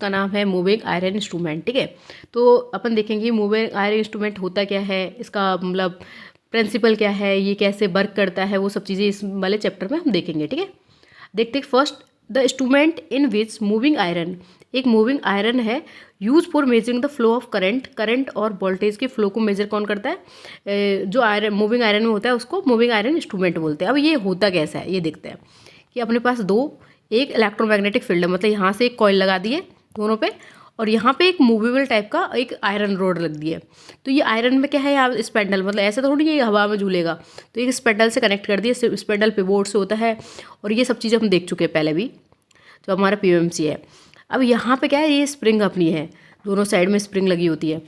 उसका नाम है मूविंग आयरन इंस्ट्रूमेंट। ठीक है, तो अपन देखेंगे मूविंग आयरन इंस्ट्रूमेंट होता क्या है, इसका मतलब प्रिंसिपल क्या है, ये कैसे वर्क करता है, वो सब चीज़ें इस वाले चैप्टर में हम देखेंगे। ठीक है, देखते हैं first the instrument in which moving iron, एक मूविंग आयरन है use for measuring the flow of current, current और वोल्टेज के फ्लो को मेजर कौन करता है, जो आयरन मूविंग आयरन में होता है उसको मूविंग आयरन इंस्ट्रूमेंट बोलते हैं। अब ये होता कैसा है ये देखते हैं कि अपने पास एक इलेक्ट्रोमैग्नेटिक फील्ड है, मतलब यहाँ से एक कॉइल लगा दिए दोनों पे, और यहाँ पे एक मूवेबल टाइप का एक आयरन रोड लग दी है। तो ये आयरन में क्या है, यहाँ स्पेंडल, मतलब ऐसा थोड़ी ये हवा में झूलेगा, तो एक स्पेंडल से कनेक्ट कर दिए, स्पेंडल पिवोट से होता है, और ये सब चीज़ें हम देख चुके हैं पहले भी जो हमारा पीएमसी है। अब यहाँ पे क्या है, ये स्प्रिंग अपनी है, दोनों साइड में स्प्रिंग लगी होती है,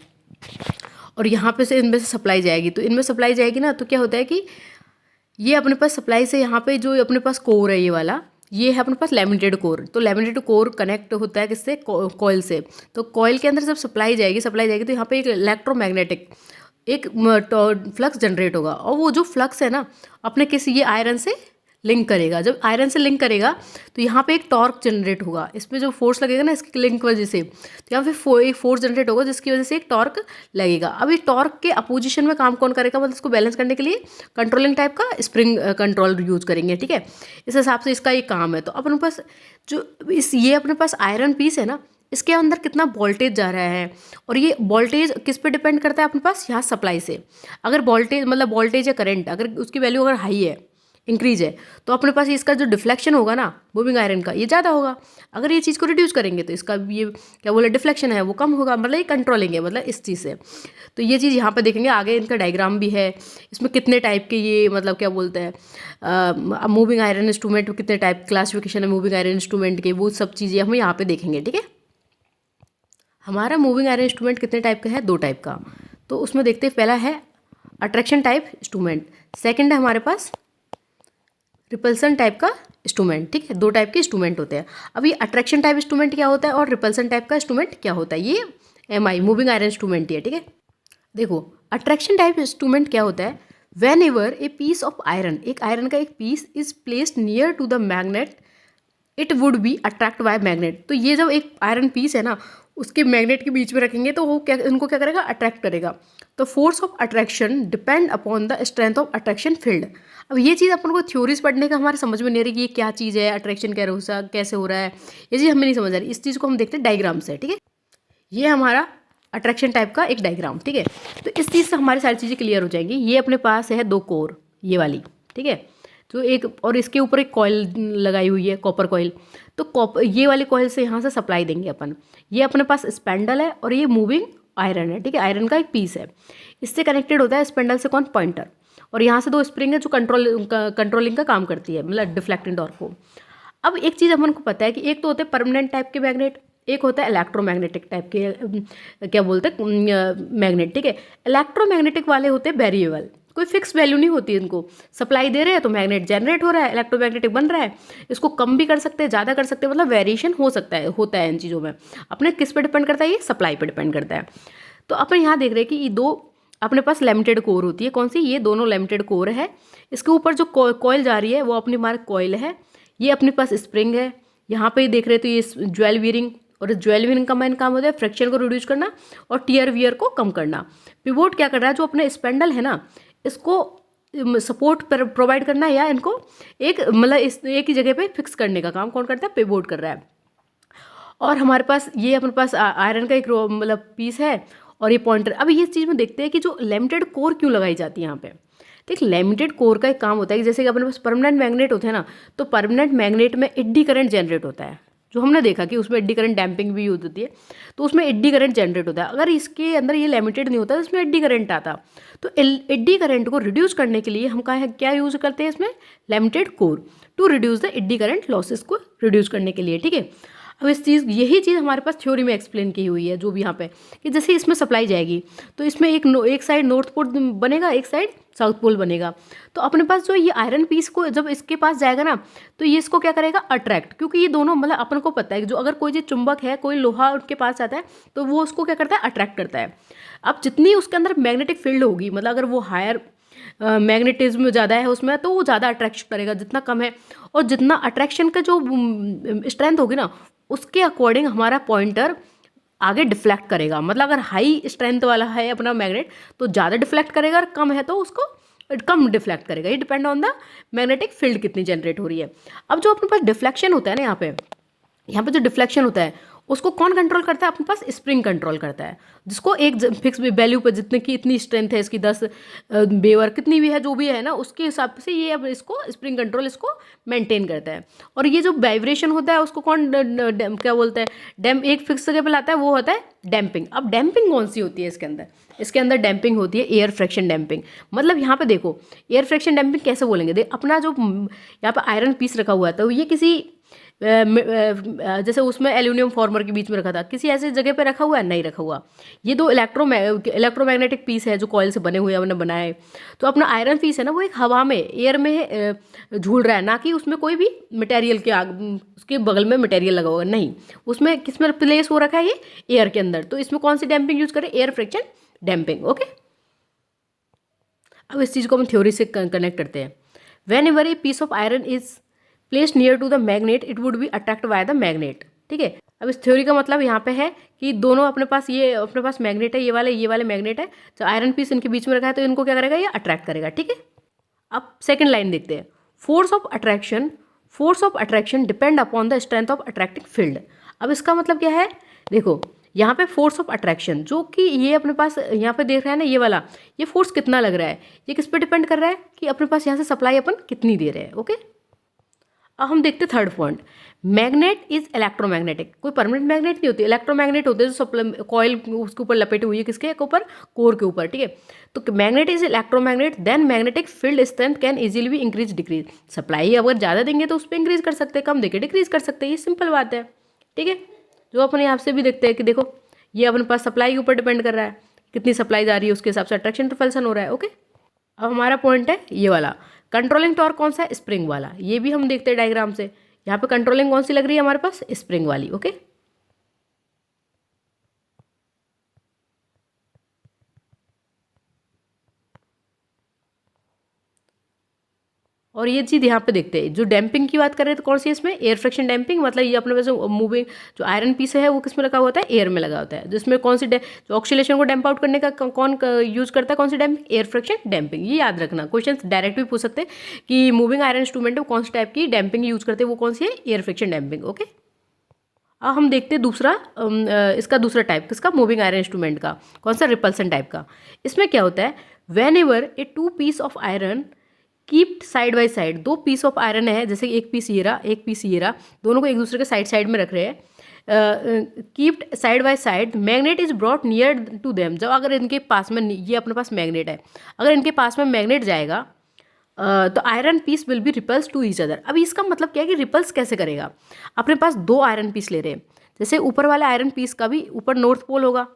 और यहाँ पे से इनमें से सप्लाई जाएगी, तो इनमें सप्लाई जाएगी ना, तो क्या होता है कि ये अपने पास सप्लाई से यहाँ पे जो अपने पास कोर है ये वाला, ये है अपने पास लैमिनेटेड कोर, तो लैमिनेटेड कोर कनेक्ट होता है किससे, कॉइल से। तो कॉइल के अंदर जब सप्लाई जाएगी तो यहाँ पे एक इलेक्ट्रोमैग्नेटिक एक फ्लक्स जनरेट होगा, और वो जो फ्लक्स है ना अपने किसी ये आयरन से लिंक करेगा। जब आयरन से लिंक करेगा तो यहाँ पे एक टॉर्क जनरेट होगा, इस पर जो फोर्स लगेगा ना इसकी लिंक वजह से, तो यहाँ पे एक फोर्स जनरेट होगा जिसकी वजह से एक टॉर्क लगेगा। अब ये टॉर्क के अपोजिशन में काम कौन करेगा, मतलब इसको बैलेंस करने के लिए कंट्रोलिंग टाइप का स्प्रिंग कंट्रोल यूज करेंगे। ठीक है, इस हिसाब से इसका ये काम है। तो अपने पास जो ये अपने पास आयरन पीस है ना, इसके अंदर कितना वोल्टेज जा रहा है, और ये वोल्टेज किस पे डिपेंड करता है अपने पास, यहाँ सप्लाई से। अगर वोल्टेज मतलब वोल्टेज या करंट अगर उसकी वैल्यू अगर हाई है, इंक्रीज है, तो अपने पास इसका जो डिफ्लेक्शन होगा ना मूविंग आयरन का, ये ज़्यादा होगा। अगर ये चीज़ को रिड्यूस करेंगे तो इसका ये क्या बोले डिफ्लेक्शन है वो कम होगा, मतलब ये कंट्रोलिंग है मतलब इस चीज़ से। तो ये चीज़ यहाँ पे देखेंगे, आगे इनका डायग्राम भी है, इसमें कितने टाइप के ये मतलब क्या बोलते हैं मूविंग आयरन इंस्ट्रूमेंट में कितने टाइप क्लासिफिकेशन है मूविंग आयरन इंस्ट्रूमेंट के, वो सब चीज़ें हम यहाँ पे देखेंगे। ठीक है, हमारा मूविंग आयरन इंस्ट्रूमेंट कितने टाइप का है, 2 टाइप का। तो उसमें देखते हैं, पहला है अट्रैक्शन टाइप इंस्ट्रूमेंट, सेकंड है हमारे पास रिपल्सन टाइप का इंस्ट्रूमेंट। ठीक है, 2 टाइप के इंस्ट्रूमेंट होते हैं। अब ये अट्रैक्शन टाइप इंस्ट्रूमेंट क्या होता है और रिपल्सन टाइप का इंस्ट्रूमेंट क्या होता है, ये एमआई मूविंग आयरन इंस्ट्रूमेंट ही है। ठीक है, देखो अट्रैक्शन टाइप इंस्ट्रूमेंट क्या होता है, whenever a piece of iron, एक आयरन का एक piece is placed near to the magnet it would be attract by magnet. तो ये जब एक आयरन पीस है ना उसके मैग्नेट के बीच में रखेंगे तो वो क्या उनको क्या करेगा, अट्रैक्ट करेगा। तो force of attraction depend upon the strength of attraction field. अब ये चीज़ अपन को थ्योरीज पढ़ने का हमारे समझ में नहीं आ रही कि ये क्या चीज़ है, अट्रैक्शन कैसे हो रहा है, ये चीज़ हमें नहीं समझ आ रही। इस चीज़ को हम देखते हैं डायग्राम से। ठीक है, ये हमारा अट्रैक्शन टाइप का एक डायग्राम। ठीक है, तो इस चीज़ से हमारी सारी चीज़ें क्लियर हो जाएंगी। ये अपने पास है 2 कोर ये वाली। ठीक है, तो एक और इसके ऊपर एक कॉइल लगाई हुई है, कॉपर कॉइल। तो ये वाली कॉइल से यहाँ से सप्लाई देंगे अपन। ये अपने पास स्पेंडल है और ये मूविंग आयरन है। ठीक है, आयरन का एक पीस है, इससे कनेक्टेड होता है स्पेंडल से कौन, पॉइंटर, और यहाँ से 2 स्प्रिंग है जो कंट्रोलिंग का काम करती है, मतलब डिफ्लेक्टिंग टॉर्क को। अब एक चीज़ अपन को पता है कि एक तो होते हैं परमानेंट टाइप के मैग्नेट, एक होता है इलेक्ट्रोमैग्नेटिक टाइप के क्या बोलते हैं मैग्नेट। ठीक है, इलेक्ट्रोमैग्नेटिक वाले होते हैं वेरिएबल, कोई फिक्स वैल्यू नहीं होती इनको, सप्लाई दे रहे हैं तो मैग्नेट जनरेट हो रहा है, इलेक्ट्रोमैग्नेटिक बन रहा है। इसको कम भी कर सकते हैं, ज़्यादा कर सकते हैं, मतलब वेरिएशन हो सकता है, होता है इन चीज़ों में। अपने किस पे डिपेंड करता है, ये सप्लाई पे डिपेंड करता है। तो अपन यहाँ देख रहे हैं कि ये 2 अपने पास लिमिटेड कोर होती है, कौन सी, ये दोनों लिमिटेड कोर है। इसके ऊपर जो कॉइल जा रही है वो अपनी मार्क कॉइल है, ये अपने पास स्प्रिंग है। यहाँ पे देख रहे तो ये ज्वेल वीयरिंग, और इस ज्वेल वीयरिंग का मेन काम होता है फ्रिक्शन को रिड्यूस करना और टियर वियर को कम करना। पिवोट क्या कर रहा है, जो अपने स्पेंडल है ना इसको सपोर्ट प्रोवाइड करना, या इनको एक मतलब इस एक ही जगह पे फिक्स करने का काम कौन करता है, पिवोट कर रहा है। और हमारे पास ये अपने पास आयरन का एक मतलब पीस है और ये पॉइंटर। अब ये चीज़ में देखते हैं कि जो लिमिटेड कोर क्यों लगाई जाती है यहाँ पे। देख, लिमिटेड कोर का एक काम होता है कि जैसे कि अपने पास परमानेंट मैग्नेट होते हैं ना, तो परमानेंट मैग्नेट में एडी करंट जनरेट होता है, जो हमने देखा कि उसमें एडी करंट डैम्पिंग भी यूज होती है, तो उसमें एडी करंट जनरेट होता है। अगर इसके अंदर ये लिमिटेड नहीं होता तो इसमें एडी करंट आता। तो एडी करंट को रिड्यूस करने के लिए हम क्या यूज करते हैं इसमें, limited core, to reduce the eddy current losses को रिड्यूस करने के लिए। ठीक है, अब यही चीज़ हमारे पास थ्योरी में एक्सप्लेन की हुई है, जो भी यहाँ पे कि जैसे इसमें सप्लाई जाएगी तो इसमें एक साइड नॉर्थ पोल बनेगा, एक साइड साउथ पोल बनेगा। तो अपने पास जो ये आयरन पीस को जब इसके पास जाएगा ना, तो ये इसको क्या करेगा, अट्रैक्ट, क्योंकि ये दोनों मतलब अपन को पता है कि जो अगर कोई चुंबक है, कोई लोहा उनके पास आता है तो वो उसको क्या करता है, अट्रैक्ट करता है। अब जितनी उसके अंदर मैग्नेटिक फील्ड होगी, मतलब अगर वो हायर मैग्नेटिज्म ज़्यादा है उसमें तो वो ज़्यादा अट्रैक्शन करेगा, जितना कम है, और जितना अट्रैक्शन का जो स्ट्रेंथ होगी ना उसके अकॉर्डिंग हमारा पॉइंटर आगे डिफ्लेक्ट करेगा। मतलब अगर हाई स्ट्रेंथ वाला है अपना मैग्नेट तो ज़्यादा डिफ्लेक्ट करेगा, और कम है तो उसको कम डिफ्लेक्ट करेगा। ये depend on the magnetic field कितनी जनरेट हो रही है। अब जो अपने पास डिफ्लेक्शन होता है ना, यहाँ पे जो डिफ्लेक्शन होता है उसको कौन कंट्रोल करता है? अपने पास स्प्रिंग कंट्रोल करता है, जिसको एक फिक्स वैल्यू पर जितने की इतनी स्ट्रेंथ है इसकी 10 बेवर कितनी भी है जो भी है ना, उसके हिसाब से ये अब इसको स्प्रिंग कंट्रोल इसको मेंटेन करता है। और ये जो वाइब्रेशन होता है उसको कौन क्या बोलता है? डैम एक फिक्स जगह पे लाता है, वो होता है डैम्पिंग। अब डैम्पिंग कौन सी होती है इसके अंदर? इसके अंदर डैम्पिंग होती है एयर फ्रैक्शन डैम्पिंग। मतलब यहाँ पे देखो एयर फ्रैक्शन डैम्पिंग कैसे बोलेंगे, देख अपना जो यहाँ पे आयरन पीस रखा हुआ है तो ये किसी जैसे उसमें एल्यूमिनियम फॉर्मर के बीच में रखा था, किसी ऐसी जगह पे रखा हुआ है? नहीं रखा हुआ। ये दो इलेक्ट्रोमैग्नेटिक पीस है जो कॉइल से बने हुए हमने बनाए। तो अपना आयरन पीस है ना, वो एक हवा में एयर में झूल रहा है, ना कि उसमें कोई भी मटेरियल के उसके बगल में मटेरियल लगा हुआ नहीं। उसमें किस में प्लेस हो रखा है? ये एयर के अंदर। तो इसमें कौन सी डैम्पिंग यूज करें? Air friction damping. ओके, अब इस चीज़ को हम थ्योरी से कनेक्ट करते हैं। Whenever a piece of iron is placed near to the magnet it would be attract by the magnet. ठीक है, अब इस थ्योरी का मतलब यहाँ पे है कि दोनों अपने पास मैग्नेट है, ये वाले मैग्नेट है, तो आयरन पीस इनके बीच में रखा है तो इनको क्या करेगा? ये अट्रैक्ट करेगा। ठीक है, अब सेकेंड लाइन देखते हैं। Force of attraction depend upon the strength of attracting field. अब इसका मतलब क्या है? देखो यहाँ पे फोर्स ऑफ अट्रैक्शन जो कि ये अपने पास यहाँ पे देख रहा है ना, ये वाला, ये फोर्स कितना लग रहा है, ये किस पे डिपेंड कर रहा है? कि अपने पास यहाँ से सप्लाई अपन कितनी दे रहे हैं। ओके, अब हम देखते हैं third point. Magnet is electromagnetic. कोई परमानेंट मैग्नेट नहीं होती, इलेक्ट्रोमैग्नेट होते हैं जो कॉइल उसके ऊपर लपेटी हुई है, किसके ऊपर? कोर के ऊपर। ठीक है, तो magnet is electromagnet then magnetic field strength can easily भी इंक्रीज डिक्रीज। सप्लाई अगर ज़्यादा देंगे तो उस पर इंक्रीज कर सकते हैं, कम देके डिक्रीज कर सकते हैं, ये सिंपल बात है। ठीक है, जो अपने यहाँ से भी देखते हैं कि देखो ये अपने पास सप्लाई के ऊपर डिपेंड कर रहा है, कितनी सप्लाई जा रही है उसके हिसाब से अट्रैक्शन रिपल्सन हो रहा है। ओके, अब हमारा पॉइंट है ये वाला कंट्रोलिंग टॉर्क कौन सा है? स्प्रिंग वाला। ये भी हम देखते हैं डायग्राम से। यहाँ पे कंट्रोलिंग कौन सी लग रही है हमारे पास? स्प्रिंग वाली। ओके, और ये चीज़ यहाँ पे देखते हैं, जो डैम्पिंग की बात कर रहे हैं तो कौन सी है इसमें? Air friction damping. मतलब ये अपने वैसे मूविंग जो आयरन पीस है वो किस में लगा होता है? एयर में लगा होता है। जिसमें कौन सी जो ऑक्सीलेशन को डैम्प आउट करने का कौन यूज करता है? कौन सी डैम्पिंग? Air friction damping. ये याद रखना, क्वेश्चन डायरेक्ट भी पूछ सकते हैं कि मूविंग आयरन इंस्ट्रूमेंट में कौन सी टाइप की डैम्पिंग यूज करते हैं, वो कौन सी है? Air friction damping. ओके, अब हम देखते हैं दूसरा इसका दूसरा टाइप किसका? मूविंग आयरन इंस्ट्रूमेंट का। कौन सा? रिपल्सन टाइप का। इसमें क्या होता है? Whenever a two piece of iron keep side by side, दो पीस ऑफ आयरन है, जैसे एक पीस ये रहा, एक पीस ये रहा, दोनों को एक दूसरे के साइड साइड में रख रहे हैं, kept side by side, magnet is brought near to them. जब अगर इनके पास में, ये अपने पास मैग्नेट है, अगर इनके पास में मैग्नेट जाएगा तो iron piece will be repulse to each other. अब इसका मतलब क्या है कि रिपल्स कैसे करेगा? अपने पास दो आयरन पीस ले रहे हैं, जैसे ऊपर वाला आयरन पीस का भी ऊपर नॉर्थ पोल होगा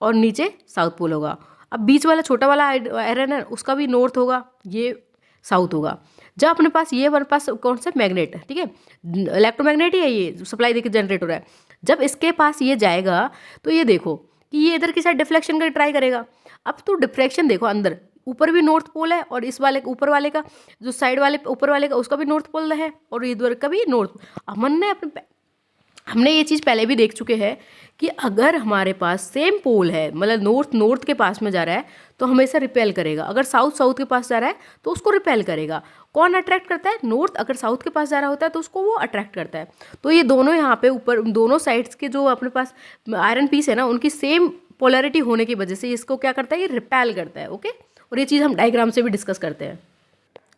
और नीचे साउथ पोल होगा। अब बीच वाला छोटा वाला आयरन है उसका भी नॉर्थ होगा, ये साउथ होगा। जब अपने पास ये हमारे पास कौन सा मैग्नेट है? ठीक है, इलेक्ट्रोमैग्नेट ही है, ये सप्लाई देकर जनरेट हो रहा है। जब इसके पास ये जाएगा तो ये देखो कि ये इधर की साइड डिफ्लेक्शन का ट्राई करेगा। अब तो डिफ्लेक्शन देखो, अंदर ऊपर भी नॉर्थ पोल है और इस वाले ऊपर वाले का जो साइड वाले ऊपर वाले का उसका भी नॉर्थ पोल है और इधर का भी नॉर्थ। हमने ये चीज़ पहले भी देख चुके हैं कि अगर हमारे पास सेम पोल है, मतलब नॉर्थ के पास में जा रहा है तो हमेशा रिपेल करेगा, अगर साउथ के पास जा रहा है तो उसको रिपेल करेगा। कौन अट्रैक्ट करता है? नॉर्थ अगर साउथ के पास जा रहा होता है तो उसको वो अट्रैक्ट करता है। तो ये दोनों यहाँ पे ऊपर दोनों साइड्स के जो अपने पास आयरन पीस है ना, उनकी सेम पोलैरिटी होने की वजह से इसको क्या करता है? ये रिपेल करता है। ओके, और ये चीज़ हम डायग्राम से भी डिस्कस करते हैं।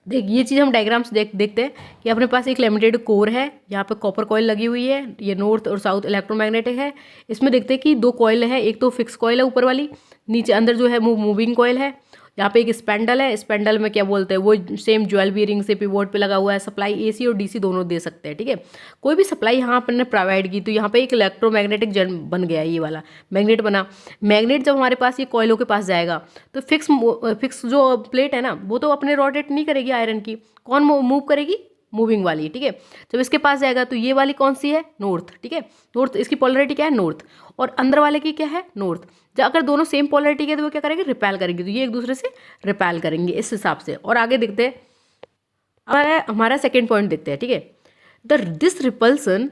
देख ये चीज़ हम डायग्राम से देखते हैं कि अपने पास एक लिमिटेड कोर है, यहाँ पे कॉपर कॉइल लगी हुई है, ये नॉर्थ और साउथ इलेक्ट्रोमैग्नेटिक है। इसमें देखते हैं कि दो कॉइल है, एक तो फिक्स कॉइल है ऊपर वाली, नीचे अंदर जो है मूविंग कॉइल है। यहाँ पे एक स्पेंडल है, स्पेंडल में क्या बोलते हैं वो सेम ज्वेल बीयरिंग से पिवोट पे लगा हुआ है। सप्लाई एसी और डीसी दोनों दे सकते हैं। ठीक है, कोई भी सप्लाई यहाँ पर ने प्रोवाइड की तो यहाँ पे एक इलेक्ट्रोमैग्नेटिक बन गया, ये वाला मैग्नेट बना। मैग्नेट जब हमारे पास ये कॉइलों के पास जाएगा तो फिक्स जो प्लेट है ना वो तो अपने रोटेट नहीं करेगी आयरन की, कौन मूव करेगी? मूविंग वाली। ठीक है, जब इसके पास जाएगा तो ये वाली कौन सी है? नॉर्थ। ठीक है, नॉर्थ इसकी पोलैरिटी क्या है? नॉर्थ। और अंदर वाले की क्या है? नॉर्थ। जब अगर दोनों सेम पोलैरिटी के तो वो क्या करेंगे? रिपेल करेंगे, तो ये एक दूसरे से रिपेल करेंगे इस हिसाब से। और आगे देखते हैं, हमारा सेकेंड पॉइंट देखते हैं। ठीक है, this repulsion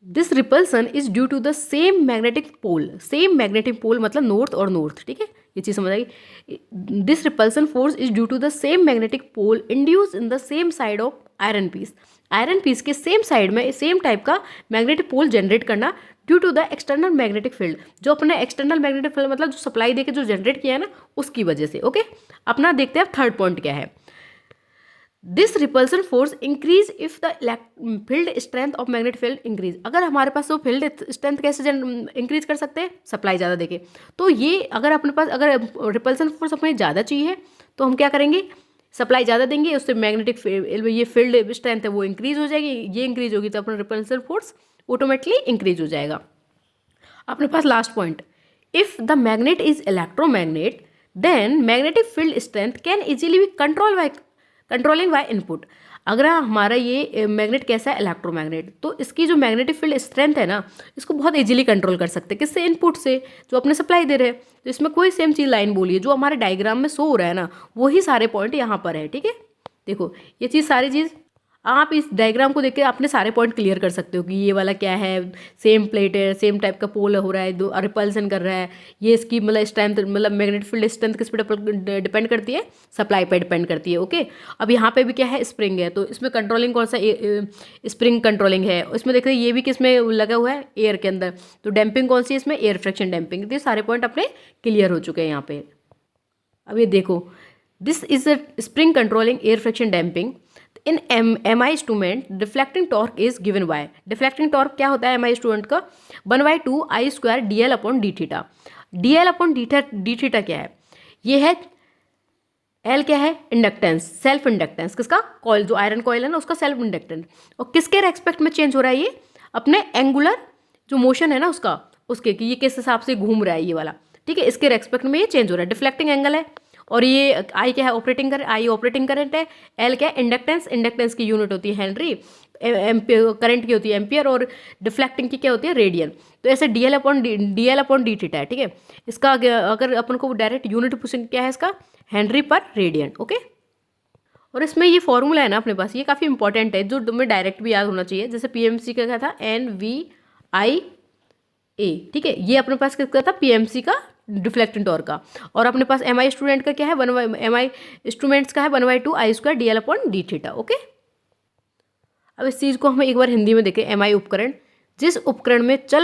this repulsion is due to the same magnetic pole, same magnetic pole मतलब नॉर्थ और नॉर्थ, ठीक है, ये चीज़ समझ आएगी। This repulsion force is due to the same magnetic pole induce in the same side of iron piece, iron piece के same side में सेम टाइप का मैग्नेटिक पोल जनरेट करना due to the external magnetic field, जो अपने external magnetic field मतलब जो supply देके जो जनरेट किया है ना उसकी वजह से। ओके, अपना देखते हैं अब थर्ड पॉइंट क्या है। This repulsion force increase if the field strength of magnetic field increase, अगर हमारे पास वो फील्ड स्ट्रेंथ कैसे इंक्रीज कर सकते हैं, सप्लाई ज़्यादा देके। तो ये अगर अपने पास अगर रिपल्सन फोर्स अपने ज़्यादा चाहिए तो हम क्या करेंगे, सप्लाई ज़्यादा देंगे, उससे मैग्नेटिक ये फील्ड स्ट्रेंथ है वो इंक्रीज हो जाएगी, ये इंक्रीज होगी तो अपना रिपल्सन फोर्स ऑटोमेटिकली इंक्रीज हो जाएगा। अपने पास last point, if the magnet is electromagnet then magnetic field strength can easily be controlling by input, अगर हमारा ये मैग्नेट कैसा है इलेक्ट्रोमैग्नेट, तो इसकी जो मैग्नेटिक फील्ड स्ट्रेंथ है ना इसको बहुत इजीली कंट्रोल कर सकते हैं, किससे, इनपुट से, जो अपने सप्लाई दे रहे हैं। तो इसमें कोई सेम चीज़ लाइन बोलिए जो हमारे डायग्राम में शो हो रहा है ना वही सारे पॉइंट यहाँ पर है, ठीक है। देखो ये चीज़ सारी चीज़ आप इस डायग्राम को देख के अपने सारे पॉइंट क्लियर कर सकते हो कि ये वाला क्या है, सेम प्लेट है, सेम टाइप का पोल हो रहा है, दो रिपल्सन कर रहा है, ये इसकी मतलब स्ट्रेंथ मतलब मैग्नेटिक फील्ड स्ट्रेंथ किस पे डिपेंड करती है, सप्लाई पे डिपेंड करती है। ओके, अब यहाँ पे भी क्या है, स्प्रिंग है, तो इसमें कंट्रोलिंग कौन सा, स्प्रिंग कंट्रोलिंग है। इसमें देखते हैं ये भी किस में लगा हुआ है, एयर के अंदर, तो डैम्पिंग कौन सी है इसमें, एयर फ्रिक्शन डैम्पिंग। तो सारे पॉइंट अपने क्लियर हो चुके हैं यहाँ पे। अब ये देखो, this is a spring controlling air friction damping in MI instrument, deflecting torque is given by, deflecting torque क्या होता है MI इंस्ट्रूमेंट का, 1/2I² DL/d theta. DL/d theta क्या है, ये है L क्या है, इंडक्टेंस, सेल्फ इंडक्टेंस, किसका, कॉइल, जो आयरन कॉइल है ना उसका सेल्फ इंडक्टेंस, और किसके रेस्पेक्ट में चेंज हो रहा है, ये अपने एंगुलर जो मोशन है ना उसका, उसके कि ये किस हिसाब से घूम रहा है ये वाला, ठीक है, इसके रेस्पेक्ट में ये चेंज हो रहा है, डिफ्लेक्टिंग एंगल है। और ये आई क्या है, ऑपरेटिंग करंट, आई ऑपरेटिंग करंट है, एल क्या है, इंडक्टेंस, इंडक्टेंस की यूनिट होती है हेनरी, करंट की होती है एम्पियर, और डिफ्लेक्टिंग की क्या होती है, रेडियन। तो ऐसे DL/d थीटा है, ठीक है। इसका अगर अपन को डायरेक्ट यूनिट पूछें क्या है इसका, हेनरी पर रेडियन। ओके, और इसमें ये फॉर्मूला है ना अपने पास, ये काफ़ी इंपॉर्टेंट है, जो तुम्हें डायरेक्ट भी याद होना चाहिए। जैसे PMC का क्या था, NVIA, ठीक है, ये अपने पास किसका था, PMC का, डिफ्लेक्टिंग टॉर्क का। और अपने पास MI स्टूडेंट का क्या है, MI इंस्ट्रूमेंट्स का है 1/2I² DL/d थीटा। ओके, अब इस चीज़ को हम एक बार हिंदी में देखें। MI उपकरण, जिस उपकरण में चल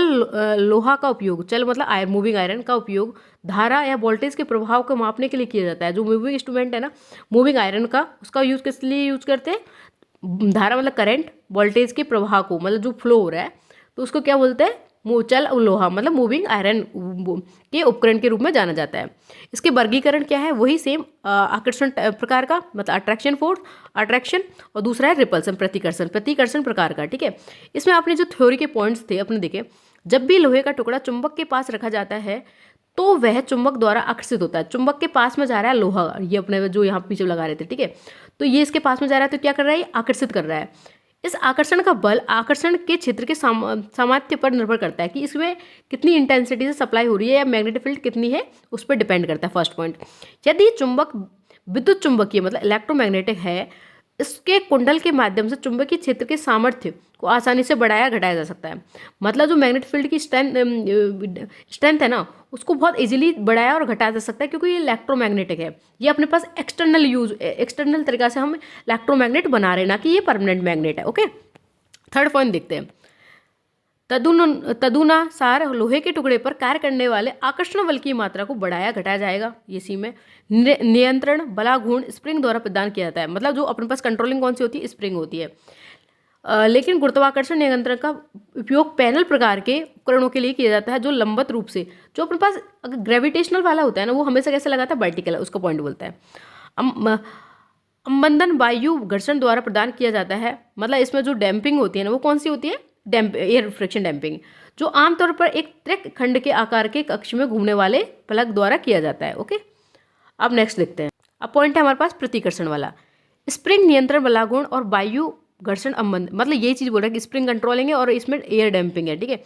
लोहा का उपयोग, चल मतलब मूविंग आयरन का उपयोग धारा या वोल्टेज के प्रभाव को मापने के लिए किया जाता है। जो मूविंग इंस्ट्रूमेंट है ना, मूविंग आयरन का, उसका यूज़ किस लिए यूज करते हैं, धारा मतलब करंट, वोल्टेज के प्रभाव को मतलब जो फ्लो हो रहा है तो उसको क्या बोलते हैं, चल लोहा मतलब मूविंग आयरन के उपकरण के रूप में जाना जाता है। इसके वर्गीकरण क्या है, वही सेम आकर्षण प्रकार का, मतलब अट्रैक्शन फोर्स, अट्रैक्शन, और दूसरा है रिपल्सन, प्रतिकर्षण प्रकार का, ठीक है। इसमें आपने जो थ्योरी के पॉइंट्स थे अपने देखे, जब भी लोहे का टुकड़ा चुंबक के पास रखा जाता है तो वह चुंबक द्वारा आकर्षित होता है। चुंबक के पास में जा रहा है लोहा, ये अपने जो यहाँ पीछे लगा रहे थे, ठीक है, तो ये इसके पास में जा रहा है तो क्या कर रहा है, ये आकर्षित कर रहा है। इस आकर्षण का बल आकर्षण के क्षेत्र के सामर्थ्य पर निर्भर करता है कि इसमें कितनी इंटेंसिटी से सप्लाई हो रही है या मैग्नेटिक फील्ड कितनी है, उस पर डिपेंड करता है। फर्स्ट पॉइंट, यदि चुंबक विद्युत चुंबकीय मतलब इलेक्ट्रोमैग्नेटिक है, इसके कुंडल के माध्यम से चुंबकीय क्षेत्र के सामर्थ्य को आसानी से बढ़ाया घटाया जा सकता है। मतलब जो मैग्नेटिक फील्ड की स्ट्रेंथ है ना उसको बहुत इजीली बढ़ाया और घटाया जा सकता है, क्योंकि ये इलेक्ट्रोमैग्नेटिक है। ये अपने पास एक्सटर्नल तरीका से हम इलेक्ट्रोमैग्नेट बना रहे हैं, ना कि ये परमानेंट मैग्नेट है। ओके, थर्ड पॉइंट देखते हैं। तदनुसार लोहे के टुकड़े पर कार्य करने वाले आकर्षण बल की मात्रा को बढ़ाया घटाया जाएगा। ये सी में नियंत्रण बलाघूर्ण स्प्रिंग द्वारा प्रदान किया जाता है। मतलब जो अपने पास कंट्रोलिंग कौन सी होती है, स्प्रिंग होती है। लेकिन गुरुत्वाकर्षण नियंत्रण का उपयोग पैनल प्रकार के उपकरणों के लिए किया जाता है, जो लंबवत रूप से, जो अपने पास अगर ग्रेविटेशनल वाला होता है ना वो हमेशा कैसे लगाता है, वर्टिकल, उसका पॉइंट बोलता है। अम्बंदन वायु घर्षण द्वारा प्रदान किया जाता है। मतलब इसमें जो डैम्पिंग होती है ना वो कौन सी होती है, एयर फ्रिक्शन डैम्पिंग, जो आमतौर पर एक त्रिक खंड के आकार के कक्ष में घूमने वाले प्लग द्वारा किया जाता है। ओके, अब नेक्स्ट देखते हैं। अब पॉइंट है हमारे पास प्रतिकर्षण वाला। स्प्रिंग नियंत्रण बलागुण और वायु घर्षण अम्बंद, मतलब ये चीज़ बोल रहा है कि स्प्रिंग कंट्रोलिंग है और इसमें एयर डैम्पिंग है, ठीक है।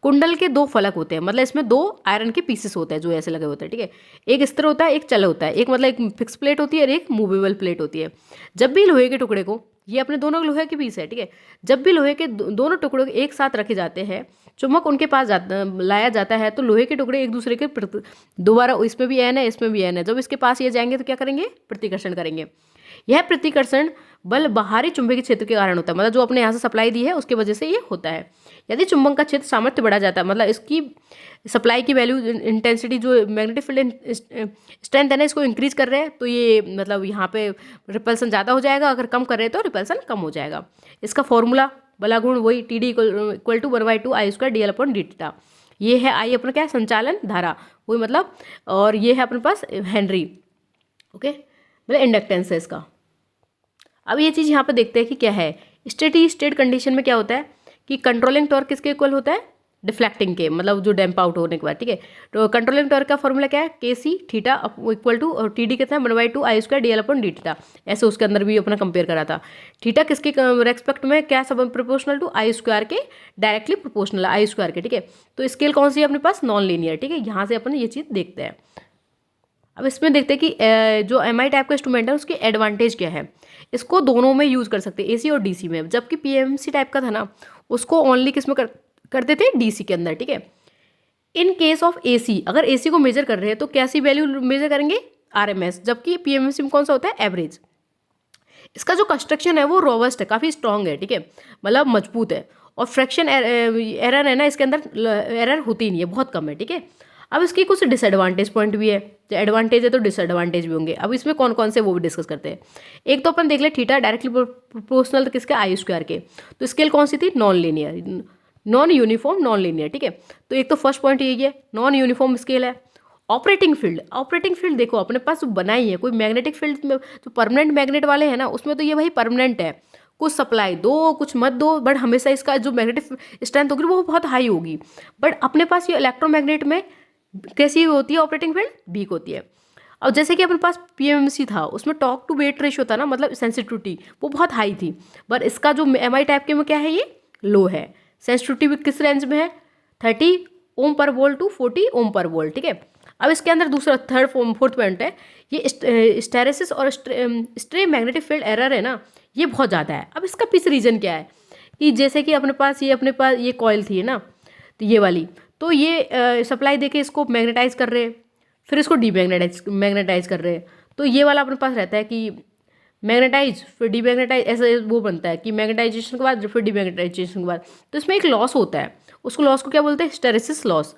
कुंडल के दो फलक होते हैं, मतलब इसमें दो आयरन के पीसेस होते हैं जो ऐसे लगे होते हैं, ठीक है। एक स्थिर होता है, एक चल होता है, एक मतलब एक फिक्स प्लेट होती है और एक मूवेबल प्लेट होती है। जब भी लोहे के टुकड़े को ये अपने दोनों लोहे के पीस है, ठीक है। जब भी लोहे के दोनों टुकड़ों एक साथ रखे जाते हैं, चुंबक उनके पास लाया जाता है, तो लोहे के टुकड़े एक दूसरे के दोबारा, इसमें भी एन है, इसमें भी एन है, जब इसके पास ये जाएंगे तो क्या करेंगे, प्रतिकर्षण करेंगे। यह प्रतिकर्षण बल बाहरी चुंबकीय क्षेत्र के कारण होता है, मतलब जो अपने यहाँ से सप्लाई दी है उसकी वजह से ये होता है। यदि चुंबक का क्षेत्र सामर्थ्य बढ़ा जाता है, मतलब इसकी सप्लाई की वैल्यू, इंटेंसिटी, जो मैग्नेटिक फील्ड स्ट्रेंथ है ना, इसको इंक्रीज कर रहे हैं, तो ये मतलब यहाँ पे रिपल्सन ज़्यादा हो जाएगा, अगर कम कर रहे हैं तो रिपल्सन कम हो जाएगा। इसका फॉर्मूला बलागुण वही TD equal to 1/2 I² DL upon dt। ये है I अपना क्या है, संचालन धारा, वही मतलब, और ये है अपने पास हेनरी, ओके, मतलब इंडक्टेंस है इसका। अब ये चीज़ यहाँ पे देखते हैं कि क्या है, स्टेडी स्टेट कंडीशन में क्या होता है कि कंट्रोलिंग टॉर्क किसके इक्वल होता है, डिफ्लेक्टिंग के, मतलब जो डैम्प आउट होने के बाद, ठीक है। तो कंट्रोलिंग टॉर्क का फॉर्मूला क्या है, KC थीटा इक्वल टू, और TD कितना है, 1/2 I² DL अपॉन dt। ऐसे उसके अंदर भी अपना कंपेयर करा था। थीटा किसके रेस्पेक्ट में, क्या सब प्रोपोर्शनल टू I² के, डायरेक्टली प्रोपोर्शनल है I² के, ठीक है। तो स्केल कौन सी है अपने पास, नॉन लीनियर, ठीक है। यहाँ से अपन ये चीज़ देखते हैं। अब इसमें देखते हैं कि जो MI टाइप का इंस्ट्रूमेंट है उसकी एडवांटेज क्या है। इसको दोनों में यूज़ कर सकते हैं, AC और DC में, जबकि PMC टाइप का था ना, उसको ओनली किस में करते थे, DC के अंदर, ठीक है। इन केस ऑफ AC, अगर AC को मेजर कर रहे हैं तो कैसी वैल्यू मेजर करेंगे, RMS, जबकि PMC में कौन सा होता है, एवरेज। इसका जो कंस्ट्रक्शन है वो रोबस्ट है, काफ़ी स्ट्रॉन्ग है, ठीक है, मतलब मजबूत है, और फ्रैक्शन एरर है ना, इसके अंदर एरर होती नहीं है, बहुत कम है, ठीक है। अब इसकी कुछ डिसएडवांटेज पॉइंट भी है, जो एडवांटेज है तो डिसएडवांटेज भी होंगे। अब इसमें कौन कौन से वो भी डिस्कस करते हैं। एक तो अपन देख ले, थीटा डायरेक्टली प्रोपोर्शनल किसके, I² के, तो स्केल कौन सी थी, non linear, non uniform, non linear, ठीक है। तो एक तो फर्स्ट पॉइंट यही है, नॉन यूनिफॉर्म स्केल है। ऑपरेटिंग फील्ड देखो अपने पास बनाई है, कोई मैग्नेटिक फील्ड में जो परमानेंट मैग्नेट वाले हैं ना, उसमें तो ये भाई परमानेंट है, कुछ सप्लाई दो कुछ मत दो, बट हमेशा इसका जो मैग्नेटिक स्ट्रेंथ होगी वो बहुत हाई होगी। बट अपने पास ये इलेक्ट्रोमैग्नेट में कैसी होती है, ऑपरेटिंग फील्ड वीक होती है। अब जैसे कि अपने पास PMC था, उसमें टॉर्क टू वेट रेशियो था ना, मतलब सेंसिटिविटी वो बहुत हाई थी, पर इसका जो MI टाइप के में क्या है, ये लो है। सेंसिटिविटी किस रेंज में है, 30 ओम पर वोल्ट टू 40 ओम पर वोल्ट, ठीक है। अब इसके अंदर दूसरा फोर्थ पॉइंट है, ये स्टेरेसिस और स्ट्रे मैग्नेटिक फील्ड एरर है ना, ये बहुत ज़्यादा है। अब इसका पीस रीजन क्या है कि जैसे कि अपने पास ये कॉइल थी ना, तो ये वाली, तो ये सप्लाई देके इसको मैग्नेटाइज कर रहे हैं, फिर इसको मैग्नेटाइज कर रहे हैं, तो ये वाला अपने पास रहता है कि मैग्नेटाइज फिर डीमैग्नेटाइज, ऐसा वो बनता है कि मैग्नेटाइजेशन के बाद फिर डीमैग्नेटाइजेशन के बाद, तो इसमें एक लॉस होता है, उसको लॉस को क्या बोलते हैं, हिस्टैरिसीस लॉस।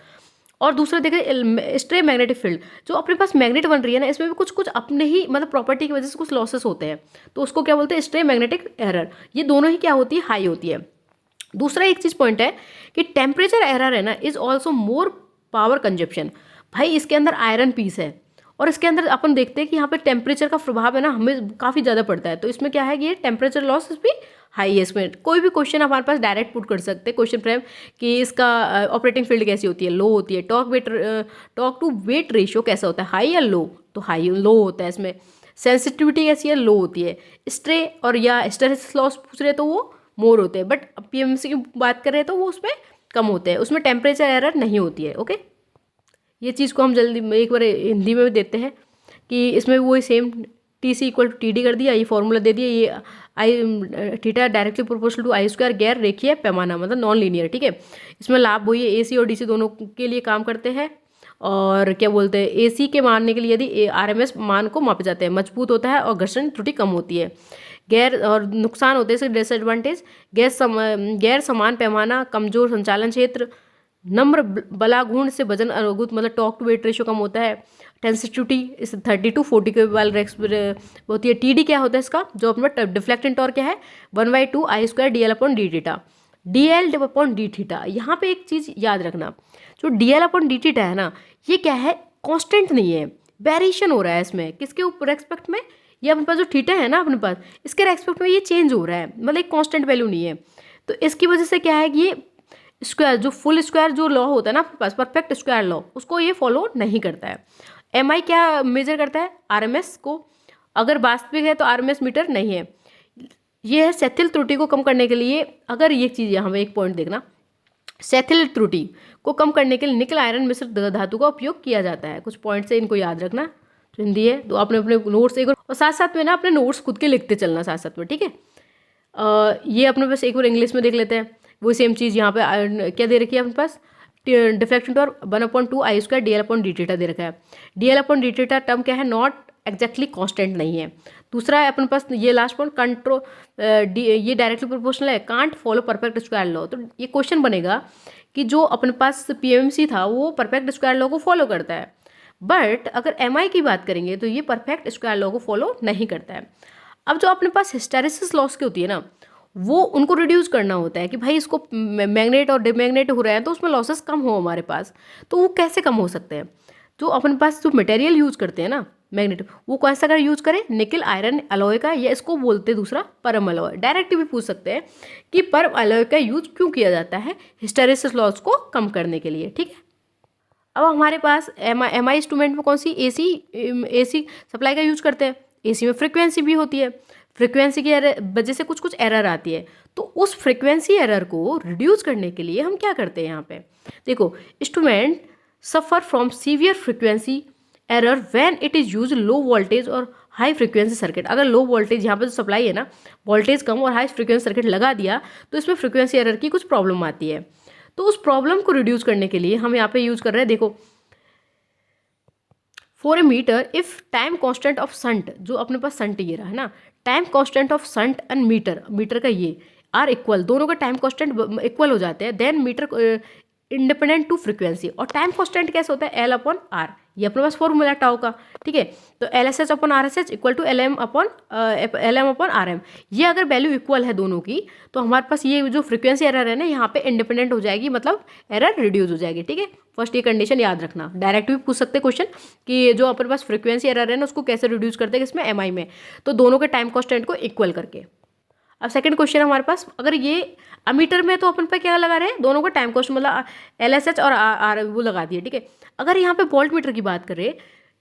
और दूसरा देखें स्ट्रे मैग्नेटिक फील्ड, जो अपने पास मैग्नेट बन रही है ना, इसमें भी कुछ अपने ही मतलब प्रॉपर्टी की वजह से कुछ लॉसेस होते हैं, तो उसको क्या बोलते हैं, स्ट्रे मैग्नेटिक एरर। ये दोनों ही क्या होती है, हाई होती है। दूसरा एक चीज़ पॉइंट है कि टेम्परेचर एरर है ना, is also more power consumption. भाई इसके अंदर आयरन पीस है, और इसके अंदर अपन देखते हैं कि यहाँ पे टेम्परेचर का प्रभाव है ना, हमें काफ़ी ज़्यादा पड़ता है, तो इसमें क्या है कि ये टेम्परेचर लॉस भी हाई है। इसमें कोई भी क्वेश्चन हमारे पास डायरेक्ट पुट कर सकते हैं क्वेश्चन फ्रेम कि इसका ऑपरेटिंग फील्ड कैसी होती है, लो होती है। टॉर्क टू वेट रेशियो कैसा होता है, हाई या लो, तो हाई लो होता है इसमें। सेंसिटिविटी कैसी है, लो होती है। स्ट्रे और या हिस्टैरिसीस लॉस पूछ रहे तो वो मोर होते हैं, बट PMC की बात कर रहे हैं तो वो उसमें कम होते हैं, उसमें टेम्परेचर एरर नहीं होती है, ओके। ये चीज़ को हम जल्दी एक बार हिंदी में भी देते हैं कि इसमें वही same TC equal to TD कर दिया, ये फॉर्मूला दे दिया, ये theta directly proportional to I² गैर रेखीय पैमाना, मतलब नॉन लीनियर, ठीक है। इसमें लाभ वही है, AC और DC दोनों के लिए काम करते हैं। और क्या बोलते हैं, AC के मानने के लिए यदि RMS मान को मापे जाते हैं, मजबूत होता है और घर्षण त्रुटि कम होती है। गैर और नुकसान होते हैं इसके डिसएडवांटेज, गैर समान पैमाना, कमजोर संचालन क्षेत्र, नम्र बलागुण से वजन अनुगुत, मतलब टॉर्क टू वेट रेशियो कम होता है। सेंसिटिविटी इस 30 to 40 के वाले होती है। TD क्या होता है इसका, जो अपना डिफ्लेक्टिंग टॉर्क क्या है, 1/2 I² DL upon D theta, DL upon D theta. यहाँ पे एक चीज़ याद रखना, जो DL अपॉन डी थीटा है ना, ये क्या है, कांस्टेंट नहीं है, वेरिएशन हो रहा है इसमें, किसके ऊपर रेस्पेक्ट में, ये अपने पास जो थीटा है ना अपने पास, इसके रेस्पेक्ट में ये चेंज हो रहा है, मतलब एक कांस्टेंट वैल्यू नहीं है। तो इसकी वजह से क्या है कि ये स्क्वायर, जो फुल स्क्वायर जो लॉ होता है ना आपके पास, परफेक्ट स्क्वायर लॉ, उसको ये फॉलो नहीं करता है। MI क्या मेजर करता है, RMS को, अगर वास्तविक है तो RMS मीटर नहीं है। ये है सेथिल त्रुटि को कम करने के लिए, अगर ये चीज़ है, हमें एक पॉइंट देखना, सेथिल त्रुटि को कम करने के लिए निकल आयरन मिश्र धातु का उपयोग किया जाता है। कुछ पॉइंट से इनको याद रखना, तो हिंदी है तो आपने अपने नोट्स एक और साथ साथ में ना अपने नोट्स खुद के लिखते चलना साथ साथ में, ठीक है। ये अपने पास एक बार इंग्लिश में देख लेते हैं। वो सेम चीज़ यहाँ पे क्या दे रखी है अपने पास, डिफ्लेक्शन टॉर्क 1/2 I² dl/dt दे रखा है। dl/dt टर्म क्या है, नॉट एग्जैक्टली कांस्टेंट नहीं है। दूसरा है अपने पास ये लास्ट पॉइंट, कंट्रोल ये डायरेक्टली प्रोपोर्शनल है, can't follow perfect square law. तो ये क्वेश्चन बनेगा कि जो अपने पास पीएमसी था वो परफेक्ट स्क्वायर लॉ को फॉलो करता है, बट अगर एमआई की बात करेंगे तो ये परफेक्ट स्क्वायर लॉ को फॉलो नहीं करता है। अब जो अपने पास हिस्टैरिसीस लॉस की होती है ना, वो उनको रिड्यूस करना होता है कि भाई इसको मैग्नेट और डिमैग्नेट हो रहे हैं तो उसमें लॉसेस कम हो हमारे पास। तो वो कैसे कम हो सकते हैं, जो अपने पास जो मटेरियल यूज़ करते हैं ना मैग्नेट, वो कैसा अगर यूज़ करें, निकल आयरन अलॉय का, या इसको बोलते दूसरा परम अलॉय। डायरेक्ट भी पूछ सकते हैं कि परम अलॉय का यूज क्यों किया जाता है, हिस्टैरिसीस लॉस को कम करने के लिए, ठीक है। अब हमारे पास एमआई इंस्ट्रूमेंट में कौन सी, एसी सप्लाई का यूज करते हैं। एसी में फ्रिक्वेंसी भी होती है, फ्रिक्वेंसी की वजह से कुछ कुछ एरर आती है, तो उस फ्रिक्वेंसी एरर को रिड्यूस करने के लिए हम क्या करते हैं यहाँ पे, देखो, instrument suffer from severe frequency error when it is use low voltage और हाई फ्रिक्वेंसी सर्किट। अगर लो वोल्टेज यहाँ पे जो सप्लाई है ना, वोल्टेज कम और हाई फ्रिक्वेंसी सर्किट लगा दिया तो इसमें फ्रिक्वेंसी एरर की कुछ प्रॉब्लम आती है। तो उस प्रॉब्लम को रिड्यूस करने के लिए हम यहाँ पे यूज कर रहे हैं, देखो, for a meter if time constant of shunt, जो अपने पास संट ये रहा है ना, time constant of shunt and meter का ये आर इक्वल, दोनों का टाइम कांस्टेंट इक्वल हो जाते हैं, then meter independent to frequency. और टाइम कांस्टेंट कैसे होता है, L/R, ये अपने पास फॉर्मूला टाउ का, ठीक है। तो LSH/RSH इक्वल टू LM/RM। ये अगर वैल्यू इक्वल है दोनों की, तो हमारे पास ये जो फ्रिक्वेंसी एरर है ना, यहाँ पे इंडिपेंडेंट हो जाएगी, मतलब एरर रिड्यूस हो जाएगी, ठीक है। फर्स्ट ये कंडीशन याद रखना। डायरेक्ट भी पूछ सकते क्वेश्चन कि जो अपने पास फ्रिक्वेंसी एरर है ना, उसको कैसे रिड्यूस करते हैं, किसमें, एमआई में, तो दोनों के टाइम कांस्टेंट को इक्वल करके। अब सेकंड क्वेश्चन हमारे पास, अगर ये अमीटर में तो अपन पे क्या लगा रहे हैं, दोनों का टाइम कांस्टेंट, मतलब LSH और R वो लगा दिए, ठीक है। अगर यहाँ पे वोल्ट मीटर की बात करें,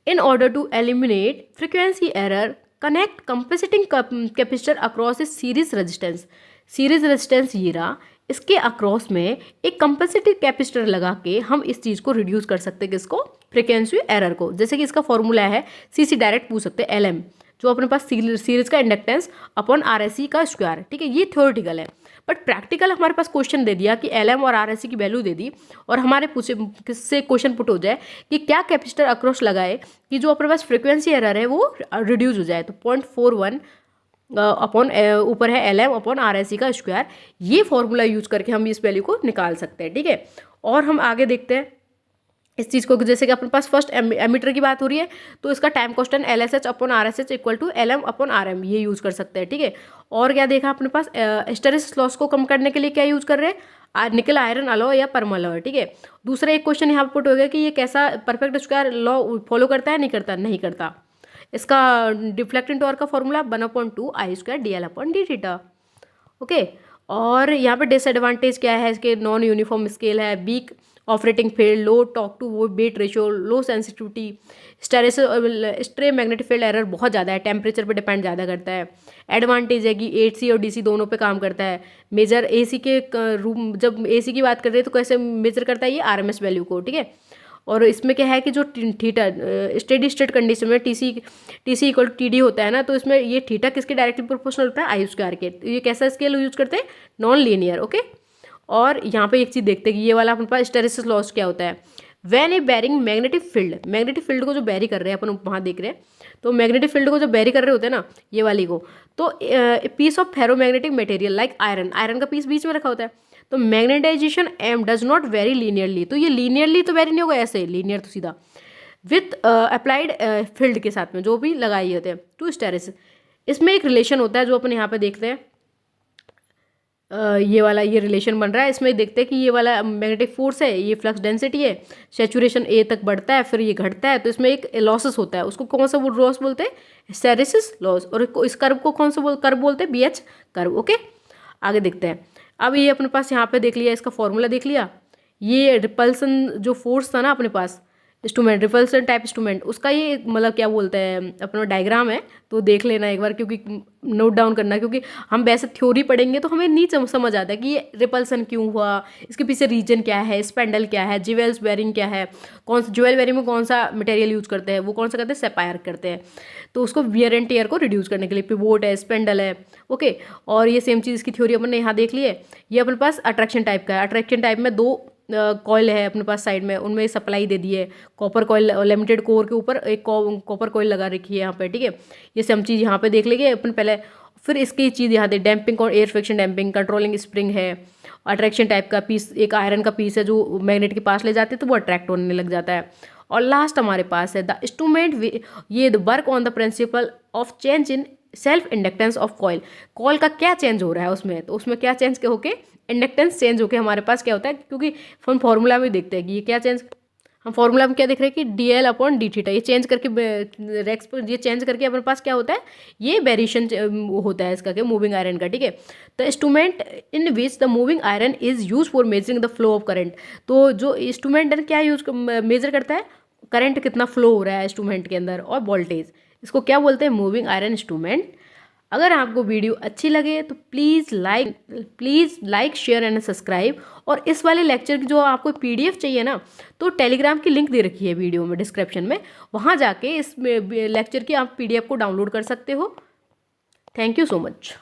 in order to eliminate frequency error connect compensating capacitor across a series resistance. Series resistance ये रहा, इसके अक्रॉस में एक कंपेंसेटिव कैपेसिटर लगा के हम इस चीज़ को रिड्यूस कर सकते हैं, किसको, फ्रिक्वेंसी एरर को। जैसे कि इसका फॉर्मूला है, सीसी डायरेक्ट पूछ सकते हैं, LM, जो अपने पास सीरीज का इंडक्टेंस अपॉन RSC का स्क्वायर, ठीक है। ये थ्योरेटिकल है, बट प्रैक्टिकल हमारे पास क्वेश्चन दे दिया कि LM और RSC की वैल्यू दे दी, और हमारे पूछे किससे क्वेश्चन पुट हो जाए कि क्या कैपेसिटर अक्रॉस लगाए कि जो अपने पास फ्रिक्वेंसी एरर है वो रिड्यूस हो जाए। तो 0.41 अपॉन ऊपर है LM/RSC का स्क्वायर, ये फॉर्मूला यूज करके हम इस वैल्यू को निकाल सकते हैं, ठीक है। और हम आगे देखते हैं इस चीज़ को, जैसे कि अपने पास फर्स्ट एमीटर की बात हो रही है, तो इसका time constant LSH/RSH equal to LM/RM, ये यूज़ कर सकते हैं, ठीक है। और क्या देखा अपने पास, हिस्टैरिसीस लॉस को कम करने के लिए क्या यूज़ कर रहे हैं, निकल आयरन अलॉय या परम अलॉय, ठीक है। दूसरा एक क्वेश्चन यहाँ पर पुट हो गया कि ये कैसा परफेक्ट स्क्वायर लॉ फॉलो करता है, नहीं करता, नहीं करता। इसका डिफ्लेक्टिंग टॉर्क का फॉर्मूला 1/2I² dl/dt, ओके। और यहाँ पे डिसएडवांटेज क्या है, इसके नॉन यूनिफॉर्म स्केल है, weak operating field, low torque to weight ratio, low sensitivity, stray magnetic field error बहुत ज़्यादा है, टेम्परेचर पे डिपेंड ज़्यादा करता है। एडवांटेज है कि AC और DC दोनों पे काम करता है। मेजर AC के रूम, जब AC की बात कर रहे हैं तो कैसे मेजर करता है, ये RMS वैल्यू को, ठीक है। और इसमें क्या है कि जो थीटा स्टेडी स्टेट कंडीशन में TC इक्वल टू TD होता है ना, तो इसमें ये थीटा किसके डायरेक्टली प्रोपोर्शनल होता है, I² के। तो ये कैसा स्केल यूज करते हैं, नॉन लीनियर, ओके। और यहाँ पे एक चीज़ देखते हैं कि ये वाला अपने पास हिस्टैरिसीस लॉस क्या होता है, when A bearing magnetic field को जो बैरी कर रहे हैं अपन वहाँ देख रहे हैं, तो मैग्नेटिक फील्ड को जो बैरी कर रहे होते हैं ना, ये वाली को, तो piece of ferromagnetic material like iron का पीस बीच में रखा होता है, तो magnetization M does not vary linearly, तो ये लीनियरली तो वेरी नहीं होगा, ऐसे लीनियर तो सीधा विथ अप्लाइड फील्ड के साथ में जो भी लगाए होते हैं टू हिस्टैरिसीस। इसमें एक रिलेशन होता है जो अपन यहाँ पे देखते हैं, ये वाला ये रिलेशन बन रहा है। इसमें देखते हैं कि ये वाला मैग्नेटिक फोर्स है, ये फ्लक्स डेंसिटी है, सैचुरेशन A तक बढ़ता है, फिर ये घटता है, तो इसमें एक लॉसेस होता है, उसको कौन सा लॉस बोलते हैं, हिस्टैरिसीस लॉस। और इस कर्व को कौन सा कर्व बोलते हैं, BH कर्व, ओके। आगे देखते हैं। अब ये अपने पास यहाँ पे देख लिया, इसका फॉर्मूला देख लिया, ये रिपल्सन जो फोर्स था ना अपने पास, इंस्ट्रूमेंट, रिपल्सन टाइप इंस्ट्रूमेंट, उसका ये मतलब क्या बोलते हैं अपना डायग्राम है, तो देख लेना एक बार, क्योंकि नोट डाउन करना, क्योंकि हम वैसे थ्योरी पढ़ेंगे तो हमें नहीं समझ आता कि ये रिपल्सन क्यों हुआ, इसके पीछे रीजन क्या है, स्पेंडल क्या है, ज्वेल्स बेरिंग क्या है, कौन सा ज्वेल बेरिंग में कौन सा मटेरियल यूज करते हैं, वो कौन सा करते हैं, सेपायर करते हैं, तो उसको वियर एंड टेयर को रिड्यूस करने के लिए पिवोट है, स्पेंडल है। ओके, और ये सेम चीज़ की थ्योरी अपन ने यहाँ देख ली है। ये अपने पास अट्रैक्शन टाइप का है, अट्रैक्शन टाइप में दो कॉयल है अपने पास साइड में, उनमें सप्लाई दे दी है, कॉपर कॉयल लिमिटेड कोर के ऊपर एक कॉपर कॉयल लगा रखी है यहाँ पे, ठीक है। ये सब चीज़ यहाँ पे देख लेंगे अपन पहले, फिर इसकी चीज़ यहाँ दे डैम्पिंग और air friction damping, controlling spring है, अट्रैक्शन टाइप का पीस, एक आयरन का पीस है जो मैग्नेट के पास ले जाते हैं तो वो अट्रैक्ट होने लग जाता है। और लास्ट हमारे पास है द इंस्ट्रूमेंट, ये the work on the principle of change in self inductance of coil. Coil का क्या चेंज हो रहा है उसमें, तो उसमें क्या चेंज के होके इंडक्टेंस चेंज होके हमारे पास क्या होता है, क्योंकि हम फॉर्मूला में देखते हैं कि ये क्या चेंज, हम फॉर्मूला में क्या देख रहे हैं कि DL अपॉन डी थीटा, ये चेंज करके रेक्स पर ये चेंज करके अपने पास क्या होता है, ये वेरिएशन होता है इसका क्या, मूविंग आयरन का, ठीक है। The instrument in which the moving iron is use for measuring the flow of current, तो जो इंस्ट्रूमेंट है क्या यूज मेजर करता है, करंट कितना फ्लो हो रहा है इंस्ट्रूमेंट के अंदर, और वोल्टेज, इसको क्या बोलते हैं, मूविंग आयरन इंस्ट्रूमेंट। अगर आपको वीडियो अच्छी लगे तो please like share and subscribe. और इस वाले लेक्चर की जो आपको PDF चाहिए ना, तो टेलीग्राम की लिंक दे रखी है वीडियो में डिस्क्रिप्शन में, वहाँ जाके इस लेक्चर की आप PDF को डाउनलोड कर सकते हो। Thank you so much.